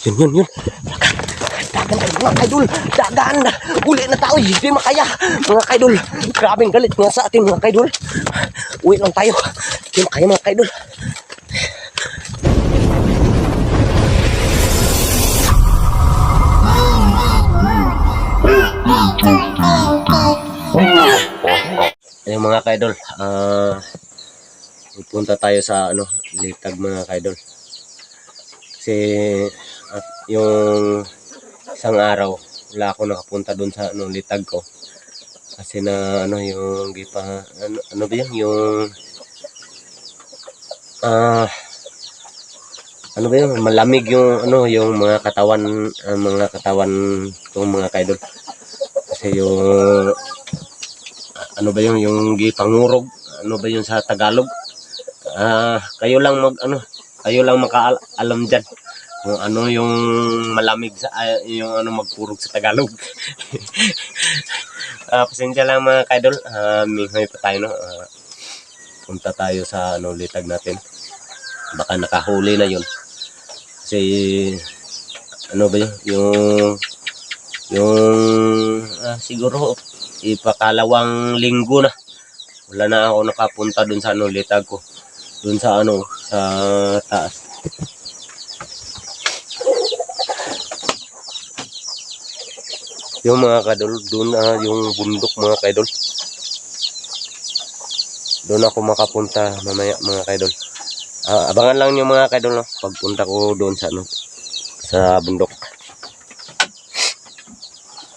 Yun. Dagan kayo mga kaidol. Dagan. Uli na tao. Hindi makaya. Mga kaidol. Grabing galit nga sa atin mga kaidol. Uwi lang tayo. Hindi makaya mga kaidol. Ayun mga kaidol. Pupunta tayo sa litag mga kaidol. Kasi yung isang araw wala ako nakapunta doon sa litag ko kasi na yung gipa ba yan yung ba yun malamig yung yung mga katawan ng mga kaidol kasi yung ba yung gipangurog ba yun sa Tagalog. Kayo lang makaalam dyan kung yung malamig sa yung magpurog sa Tagalog. Pasensya lang mga kaidol, may pa tayo punta tayo sa litag natin, baka nakahuli na yun kasi ba yung siguro ipakalawang linggo na wala na ako nakapunta dun sa litag ko dun sa sa taas. Yung mga kaidol, doon yung bundok mga kaidol. Doon ako makapunta mamaya mga kaidol. Abangan lang niyo mga kaidol pagpunta ko doon sa bundok.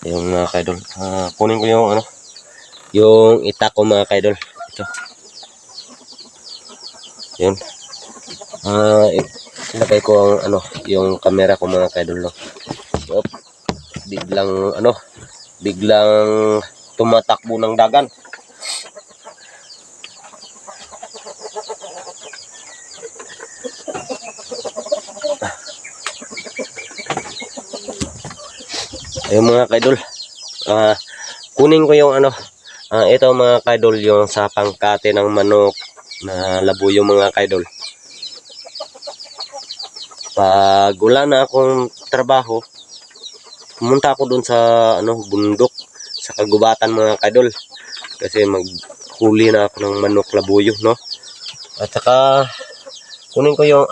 Yung mga kaidol, kunin ko yung yung itak ko mga kaidol. Ito. Yun. Ilagay ko ang yung camera ko mga kaidol Yup. Biglang tumatakbo ng dagan. Ayun mga kaidol, kunin ko yung ito mga kaidol, yung sa pangkate ng manok na labuyo mga kaidol. Pag wala na akong trabaho, pumunta ako dun sa bundok sa kagubatan mga kaidol kasi maghuli na ako ng manok labuyo at saka kunin ko yung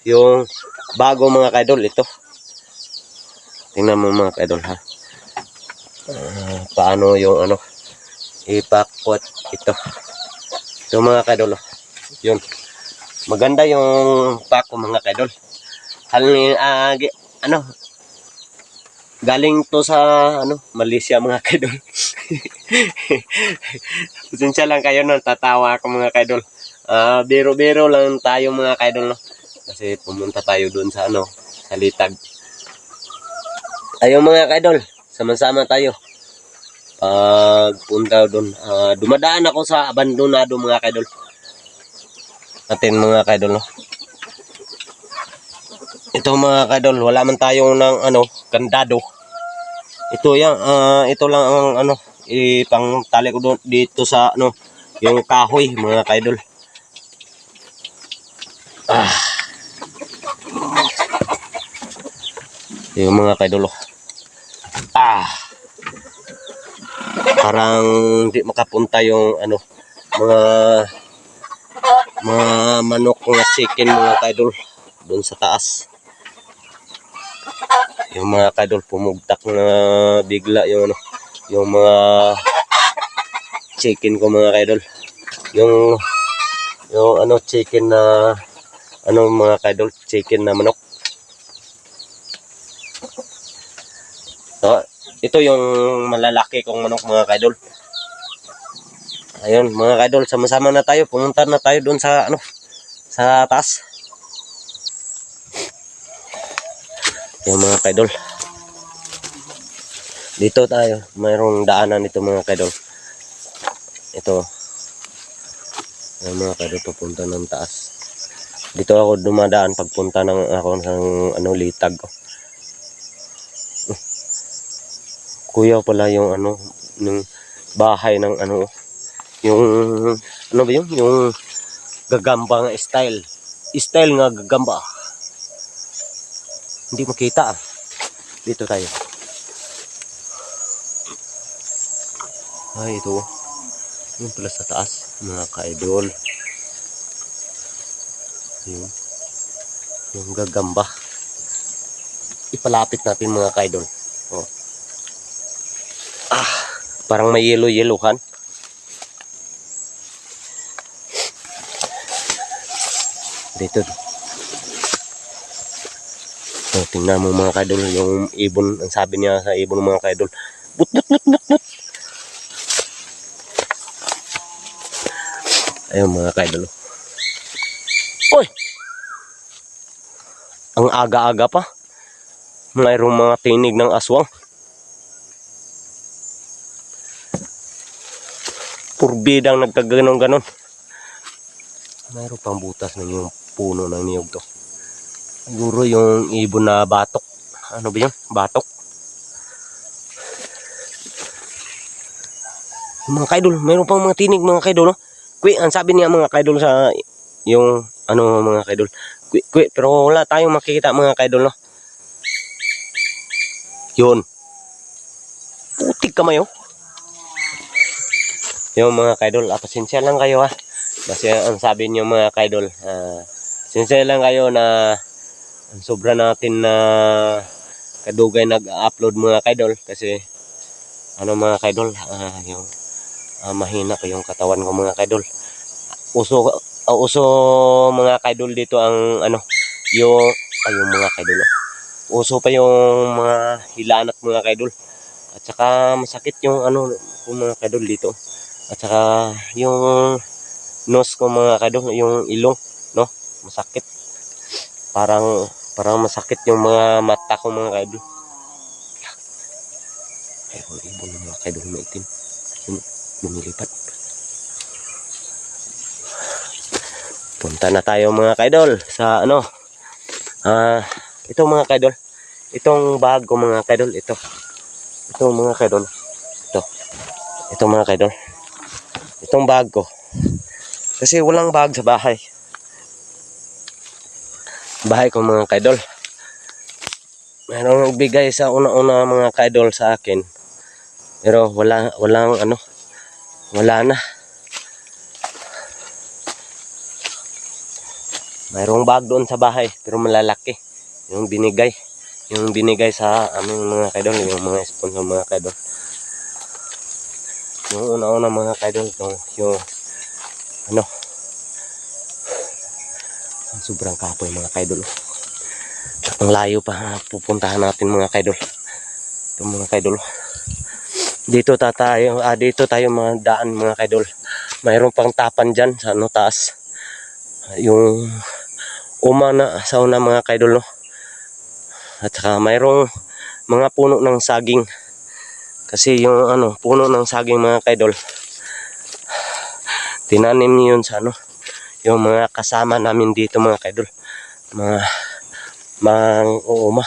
yung bago mga kaidol. Ito tingnan mo mga kaidol paano yung ipakot ito mga kaidol yun, maganda yung pako mga kaidol. Galing to sa Malaysia mga kaidol. Pasensya lang kayo tatawa ako mga kaidol. Biro-biro lang tayo mga kaidol kasi pumunta tayo doon sa sa litag. Ayun mga kaidol, sama-sama tayo pagpunta doon. Dumadaan ako sa abandonado mga kaidol natin mga kaidol Ito mga kaidol, wala man tayong ng kandado. Ito yan, ito lang ang ipang tali ko doon dito sa yung kahoy mga kaidol. Yung mga kaidol parang di makapunta yung mga manok na chicken mga kaidol doon sa taas. Yung mga kaidol pumugtak na bigla yung mga chicken ko mga kaidol. Yung chicken na mga kaidol, chicken na manok. Ito yung malalaki kong manok mga kaidol. Ayun mga kaidol, sama-sama na tayo, pumunta na tayo doon sa sa taas. Yung mga kaidol, dito tayo, mayroong daanan ito mga kaidol. Ito yung mga kaidol papunta ng taas. Dito ako dumadaan pagpunta ng litag. Kuya pala yung ng bahay ng yung ba yun, yung gagambang style. style nga gagamba. Hindi makita. Dito tayo. Ay, ito. Yung pala sa taas, mga ka-idol. Yung gagamba. Ipalapit natin mga ka-idol. Oh. Parang may yellow-yellowhan. Dito. So, tingnan mo mga ka-idol, yung ibon, ang sabi niya sa ibon mga ka-idol. But. Ayun mga ka-idol. Uy! Ang aga-aga pa. Mayroong mga tinig ng aswang. Purbidang nagkaganon-ganon. Mayroon pang butas na yung puno ng niyog to. Siguro yung ibon na batok. Ano ba yun? Batok. Mga ka-idol, mayroon pang mga tinig mga ka-idol. No? Kwi, ang sabi niya mga ka-idol sa yung ano mga ka-idol. Kwi, pero wala tayong makikita mga ka-idol. No? Yun. Putik kamay oh. Yung mga ka-idol, pasensya lang kayo ha. Kasi ang sabi niyo mga ka-idol, pasensya lang kayo na sobra natin na kadugay nag-upload mga ka-idol. Kasi ano mga ka-idol, yung mahina pa yung katawan ko mga ka-idol. Uso mga ka-idol dito ang ano, yung mga ka-idol. Uso pa yung mga hilanat mga ka-idol. At saka masakit yung ano mga ka-idol dito. At saka yung nose ko mga ka-idol, yung ilong, no? Masakit. Parang masakit yung mga mata ko mga ka-idol. Ayun, ibon mga ka-idol maitim. Lumilipat. Punta na tayo mga ka-idol sa ano. Ito mga ka-idol. Itong bag ko mga ka-idol, ito. Ito mga ka-idol. Ito mga ka-idol. Itong bag ko. Kasi walang bag sa bahay. Bahay ko mga ka-idol. Mayroong nagbigay sa una-una mga ka-idol sa akin. Pero walang ano. Wala na. Mayroong bag doon sa bahay pero malalaki. Yung binigay sa aming mga ka-idol, yung mga sponsor mga ka-idol. Yung una-una mga ka-idol, yung ano, sobrang kapoy mga ka-idol. Ang layo pa pupuntahan natin mga ka-idol. Ito mga ka-idol. Dito tayo mga daan mga ka-idol. Mayroon pang tapan dyan sa ano taas. Yung umana sa una mga ka-idol no. At saka mayroong mga puno ng saging. Kasi yung ano, puno ng saging mga ka-idol, tinanim niyo yun sa ano, yung mga kasama namin dito mga ka-idol. Mga uuma.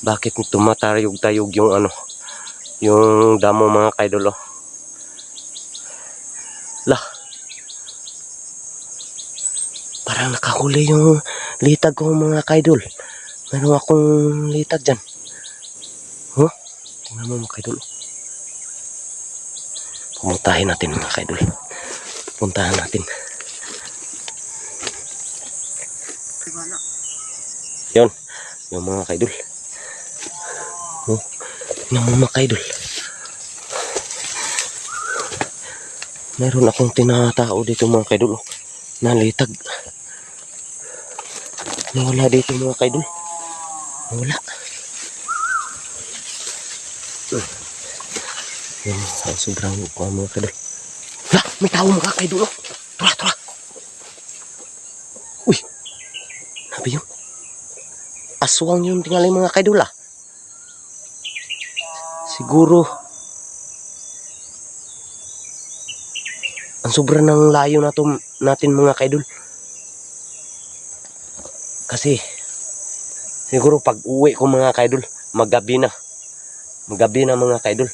Bakit tumatayog-tayog yung ano, yung damo mga ka-idol oh. Parang nakahuli yung litag ko mga ka-idol. Meron akong litag dyan. Huh? Tingnan mo mga ka-idol. Pumuntahin natin mga ka-idol. Puntahan natin. Yun. Yung mga ka-idol. Oh, tingnan mo mga ka-idol. Meron akong tinatao dito mga ka-idol. Na litag. Nawala dito mga ka-idol. Nawala. Yan, sobrang mga ka-idol. Hala, may tao mga ka-idol. Tura. Uy, nabi yun. Aswang yun tingali mga ka-idol ah. Siguro ang sobra ng layo natin mga ka-idol. Kasi siguro pag uwi ko mga ka-idol, magabi na mga ka-idol.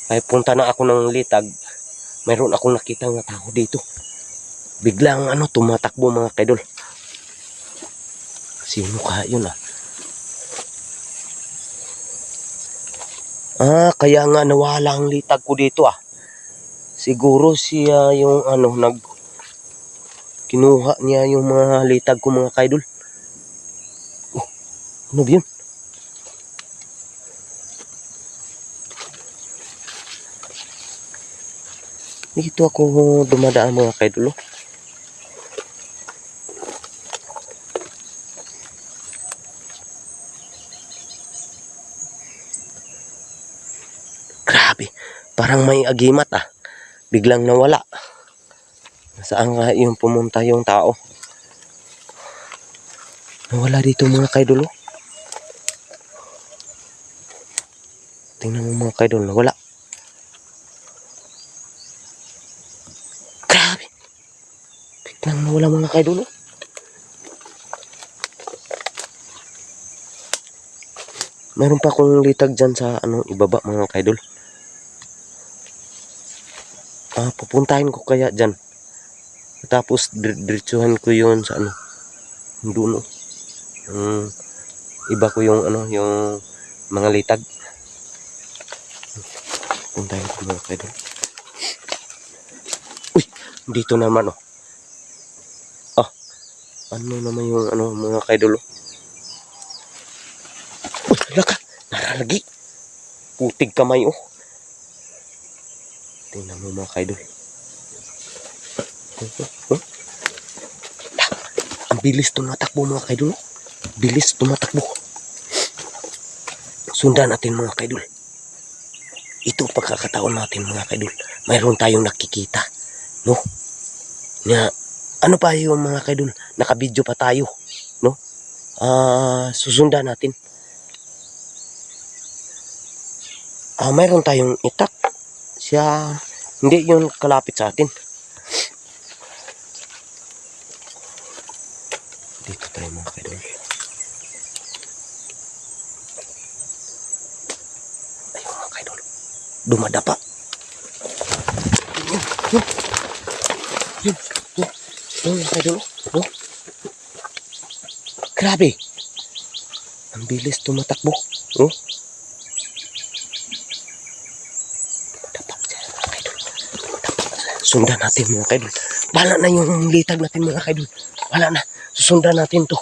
Kaya punta na ako ng litag, mayroon akong nakita ng tao dito. Biglang tumatakbo mga kaidol. Sino kaya yun ah? Kaya nga nawala ang litag ko dito ah. Siguro siya yung kinuha niya yung mga litag ko mga kaidol. Oh, ano ba yun? Dito ako dumadaan mga kaidol. Grabe, parang may agimat ah. Biglang nawala. Saan nga yung pumunta yung tao? Nawala dito mga kaidol. Tingnan mo mga kaidol, nawala. Grabe. Biglang nawala mga kaidol. Meron pa akong litag dyan sa ibaba mga kaidol. Pupuntahin ko kaya dyan. Tapos diretsuhan ko yun sa doon. Iba ko yung yung mga litag. Puntahin ko mga kaidol. Uy, dito naman ano naman yung mga kaidol. Uy, laka, naralagi. Putig kamay Tingnan mo mga kaidol. Ang bilis tumatakbo mga kaidol. Bilis tumatakbo. Sundan natin mga kaidol. Ito pagkakataon natin mga kaidol. Mayroon tayong nakikita. No? Na, ano pa yung mga kaidol? Nakabidyo pa tayo. No? Susundan natin. Mayroon tayong itak. Siya, hindi yun kalapit sa atin. Dito tayo mga kaidol. Ayun mga kaidol. Dumadapa. Yun mga kaidol. Grabe. Ang bilis tumatakbo. Sundan natin mga kaidol. Wala na yung litag natin mga kaidol. Wala na. Susundan natin to.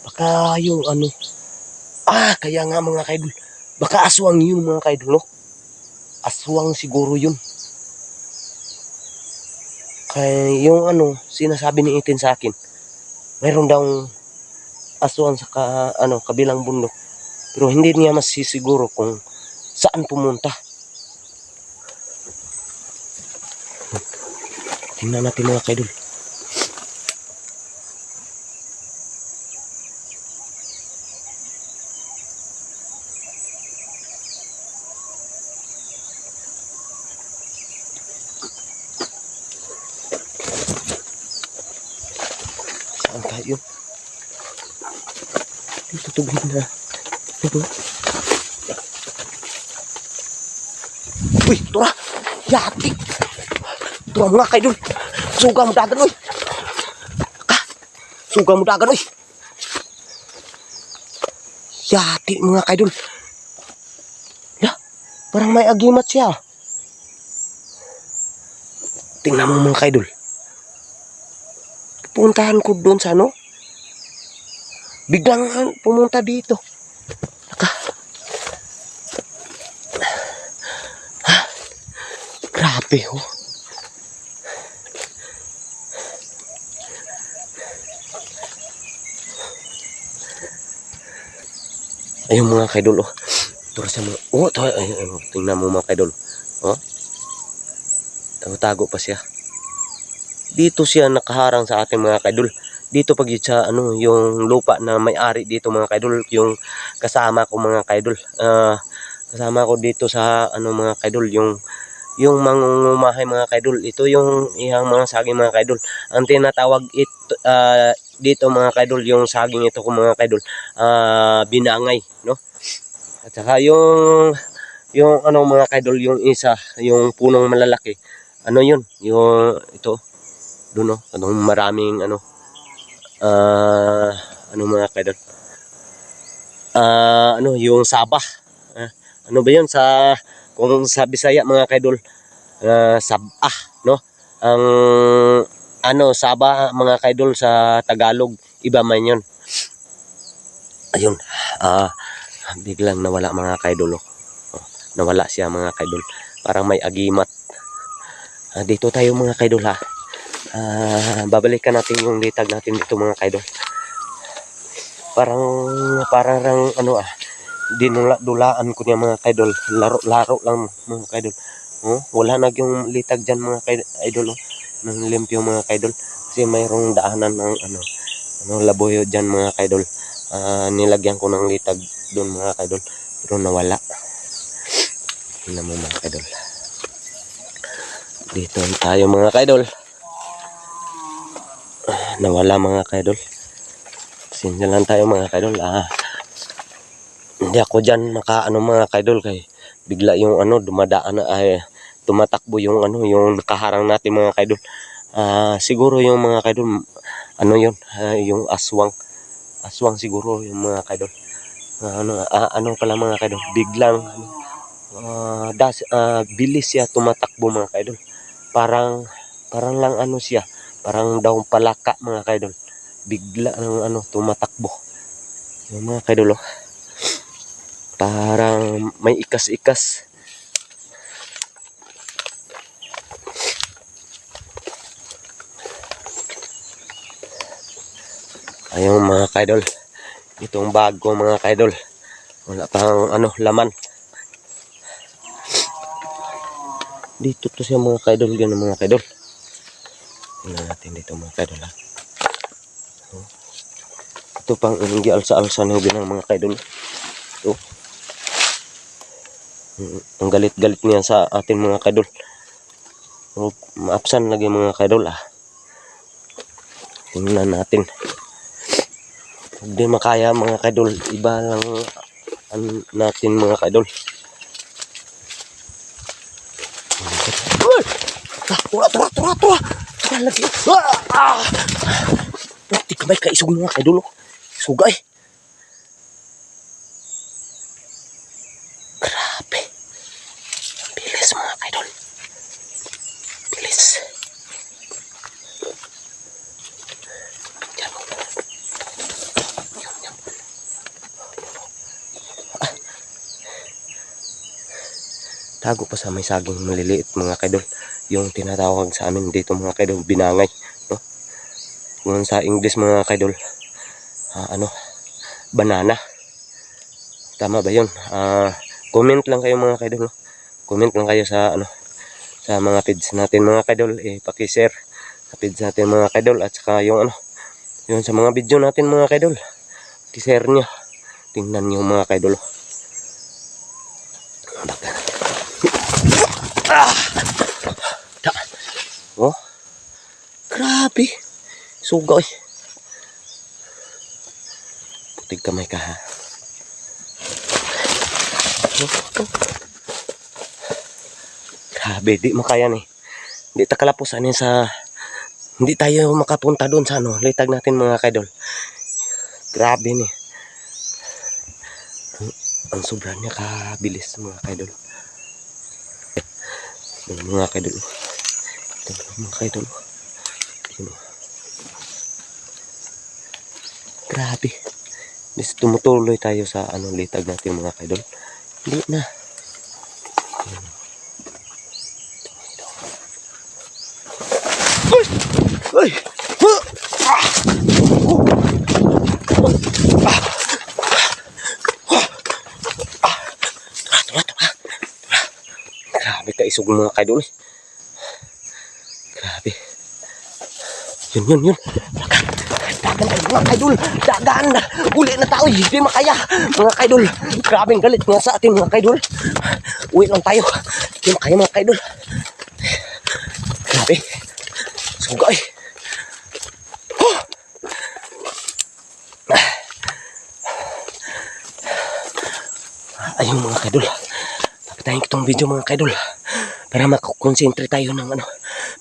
Baka yung kaya nga mga kaidol. Baka aswang yun mga kaidol. Aswang siguro yun. Kaya yung sinasabi ni Itin sa akin. Mayroon daw aswang sa kabilang bundok. Pero hindi niya masisiguro kung saan pumunta. Tingnan natin mga kaidol. Saan tayo? Dito tubig na. Ito. Uy, tura! Yati! Tura mga kaidol! Suga mo dagan, oy! Suga mo dagan, oy! Yati mga kaidol! Ya, parang may agimat siya. Tingnan mo mga kaidol. Puntahan ko doon sa biglang pumunta dito. Grabe Ayun mga kaidol Turo sa mga tingnan mo mga kaidol. Tago-tago pa siya. Dito siya nakaharang sa ating mga kaidol. Dito pag sa yung lupa na may-ari dito mga kaidol, yung kasama ko mga kaidol. Kasama ko dito sa mga kaidol, yung mangungumahay mga kaidol. Ito yung ihang mga saging mga kaidol. Ang tinatawag dito mga kaidol, yung saging ito ko mga kaidol, binangay, no? At saka yung mga kaidol, yung isa, yung punong malalaki, ano yun, yung ito, doon no, anong maraming ano mga kaidol, ano yung sabah, ano ba yun sa, kung sa Bisaya mga kaidol, sabah, no, ang ano sabah mga kaidol sa Tagalog, iba man yun. Ayun, biglang nawala mga kaidol, nawala siya mga kaidol, parang may agimat. Dito tayo mga kaidol ha. Babalikan natin yung litag natin dito mga kaidol. Parang ano dinula-dulaan ko niya mga kaidol. Laro-laro lang mga kaidol. Wala na yung litag dyan mga kaidol. Nang limpyo mga kaidol. Kasi mayroong daanan ng laboyo dyan mga kaidol. Nilagyan ko ng litag doon mga kaidol. Pero nawala. Tingnan mo mga kaidol. Dito tayo mga kaidol. Nawala mga kaidol. Sinyalan tayo mga kaidol. Hindi ako dyan mga kaidol kay bigla yung dumadaan ay tumatakbo yung yung nakaharang natin mga kaidol. Siguro yung mga kaidol yun, yung aswang siguro yung mga kaidol. Pala mga kaidol, biglang bilis siya tumatakbo mga kaidol. Parang lang siya, parang daw palaka mga kaidol. Bigla tumatakbo. Yung mga kaidol parang may ikas-ikas. Ayun mga kaidol. Itong bago mga kaidol. Wala pang laman. Dito to siya mga kaidol, ganun mga kaidol. Tingnan natin dito mga kaidol ha. Ito pang hindi alsa-alsa na ng mga kaidol. Ito. Ang galit-galit niya sa atin mga kaidol. Maapsan lagi mga kaidol Tingnan natin. Hindi makaya mga kaidol. Iba lang natin mga kaidol. Tura lagi. Pati kamay kaisog mga kaidol. Sugay. Grabe. Bilis mga kaidol. Bilis. Tago pa sa may saging maliliit mga kaidol. Yung tinatawag sa amin dito mga kaidol, binangay, no? Kung sa English mga kaidol, banana. Tama ba 'yun? Comment lang kayo mga kaidol, no? Comment lang kayo sa sa mga page natin mga kaidol, paki-share sa page natin mga kaidol, at saka yung yung sa mga video natin mga kaidol, i-share niyo. Tingnan niyo mga kaidol. Grabe. Sugay. Putig kamay ka ha. Grabe, di makaya ni. Di takalapusan sa hindi tayo makapunta doon sa litag natin mga kaidol. Grabe ni. Ang sobra niya kabilis mga kaidol. Mga kaidol. Mga kaidol. Grabe. Bis tumutuloy tayo sa litag natin mga kaidol. Hindi na. Ay! Grabe kaisog mga kaidol. Grabe. Yun. Dagan mga kaidol. Dagan. Uli na tao. Hindi makaya. Mga kaidol. Grabeng galit nga sa atin mga kaidol. Uwi lang tayo. Hindi makaya mga kaidol. Grabe. Sugay. Ayun mga kaidol. Pagtayin ko itong video mga kaidol. Para makakonsentrate tayo ng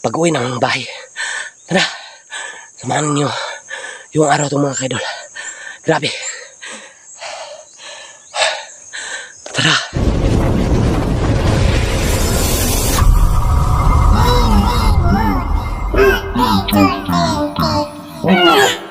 pag-uwi ng bahay. Tara, samahan niyo yung araw itong mga kaidol. Grabe. Tara. Oh,